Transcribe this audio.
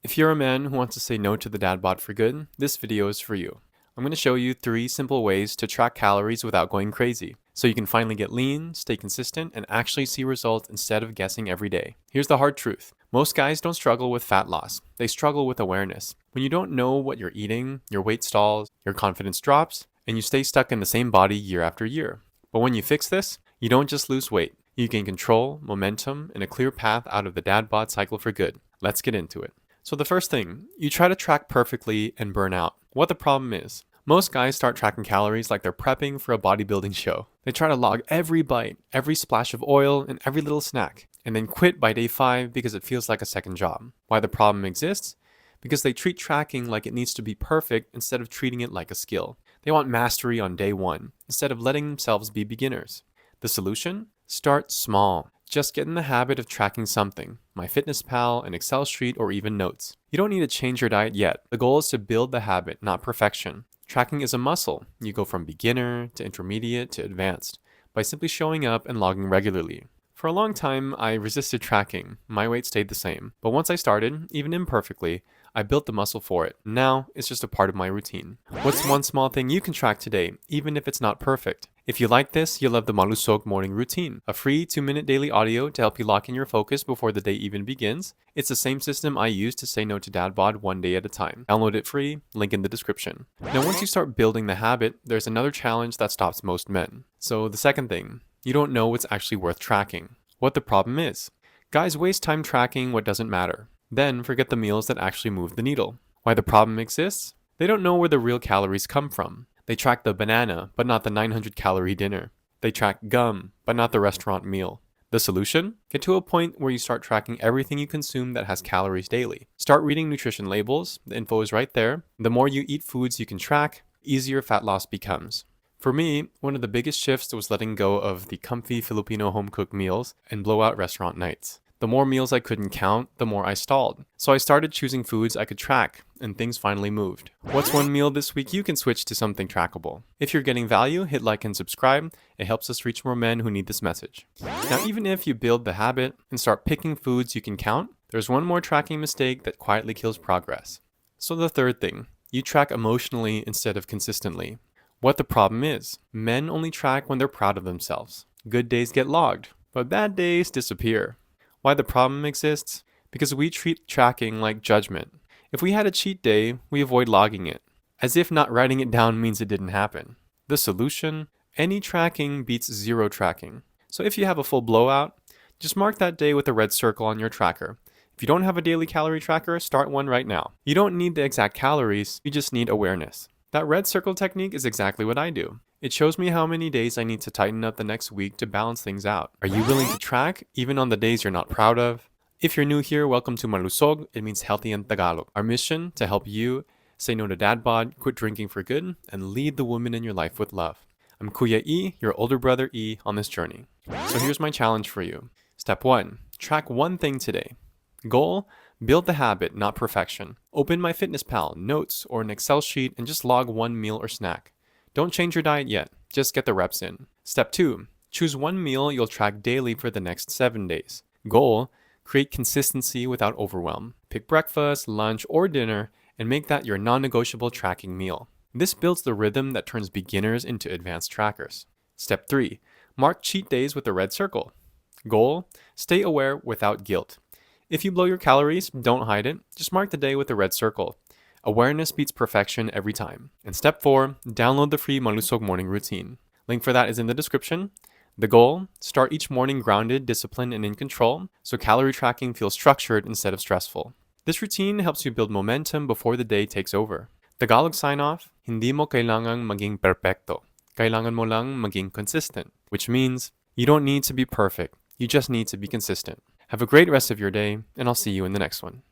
If you're a man who wants to say no to the dad bod for good, this video is for you. I'm going to show you 3 simple ways to track calories without going crazy, so you can finally get lean, stay consistent, and actually see results instead of guessing every day. Here's the hard truth. Most guys don't struggle with fat loss. They struggle with awareness. When you don't know what you're eating, your weight stalls, your confidence drops, and you stay stuck in the same body year after year. But when you fix this, you don't just lose weight. You gain control, momentum, and a clear path out of the dad bod cycle for good. Let's get into it. So the first thing, you try to track perfectly and burn out. What the problem is, most guys start tracking calories like they're prepping for a bodybuilding show. They try to log every bite, every splash of oil, and every little snack, and then quit by day 5 because it feels like a second job. Why the problem exists? Because they treat tracking like it needs to be perfect instead of treating it like a skill. They want mastery on day 1 instead of letting themselves be beginners. The solution? Start small. Just get in the habit of tracking something, MyFitnessPal, an Excel sheet, or even notes. You don't need to change your diet yet. The goal is to build the habit, not perfection. Tracking is a muscle. You go from beginner to intermediate to advanced by simply showing up and logging regularly. For a long time, I resisted tracking. My weight stayed the same. But once I started, even imperfectly, I built the muscle for it. Now, it's just a part of my routine. What's one small thing you can track today, even if it's not perfect? If you like this, you'll love the Malusog morning routine, a free 2-minute daily audio to help you lock in your focus before the day even begins. It's the same system I use to say no to dad bod one day at a time. Download it free, link in the description. Now, once you start building the habit, there's another challenge that stops most men. So the second thing, you don't know what's actually worth tracking. What the problem is. Guys waste time tracking what doesn't matter. Then forget the meals that actually move the needle. Why the problem exists? They don't know where the real calories come from. They track the banana, but not the 900-calorie dinner. They track gum, but not the restaurant meal. The solution? Get to a point where you start tracking everything you consume that has calories daily. Start reading nutrition labels. The info is right there. The more you eat foods you can track, the easier fat loss becomes. For me, one of the biggest shifts was letting go of the comfy Filipino home-cooked meals and blowout restaurant nights. The more meals I couldn't count, the more I stalled. So I started choosing foods I could track, and things finally moved. What's one meal this week you can switch to something trackable? If you're getting value, hit like and subscribe. It helps us reach more men who need this message. Now, even if you build the habit and start picking foods you can count, there's one more tracking mistake that quietly kills progress. So the third thing, you track emotionally instead of consistently. What the problem is, men only track when they're proud of themselves. Good days get logged, but bad days disappear. Why the problem exists? Because we treat tracking like judgment. If we had a cheat day, we avoid logging it, as if not writing it down means it didn't happen. The solution? Any tracking beats zero tracking. So if you have a full blowout, just mark that day with a red circle on your tracker. If you don't have a daily calorie tracker, start one right now. You don't need the exact calories, you just need awareness. That red circle technique is exactly what I do. It shows me how many days I need to tighten up the next week to balance things out. Are you willing to track, even on the days you're not proud of? If you're new here, welcome to Malusog. It means healthy in Tagalog. Our mission, to help you say no to dad bod, quit drinking for good, and lead the woman in your life with love. I'm Kuya E, your older brother E, on this journey. So here's my challenge for you. Step 1. Track one thing today. Goal? Build the habit, not perfection. Open MyFitnessPal, notes, or an Excel sheet and just log one meal or snack. Don't change your diet yet, just get the reps in. Step 2. Choose one meal you'll track daily for the next 7 days. Goal: create consistency without overwhelm. Pick breakfast, lunch, or dinner and make that your non-negotiable tracking meal. This builds the rhythm that turns beginners into advanced trackers. Step 3. Mark cheat days with a red circle. Goal: stay aware without guilt. If you blow your calories, don't hide it. Just mark the day with a red circle. Awareness beats perfection every time. And step 4, download the free Malusog morning routine. Link for that is in the description. The goal, start each morning grounded, disciplined, and in control, so calorie tracking feels structured instead of stressful. This routine helps you build momentum before the day takes over. Tagalog sign-off, hindi mo kailangang maging perfecto. Kailangan mo lang maging consistent, which means you don't need to be perfect. You just need to be consistent. Have a great rest of your day, and I'll see you in the next one.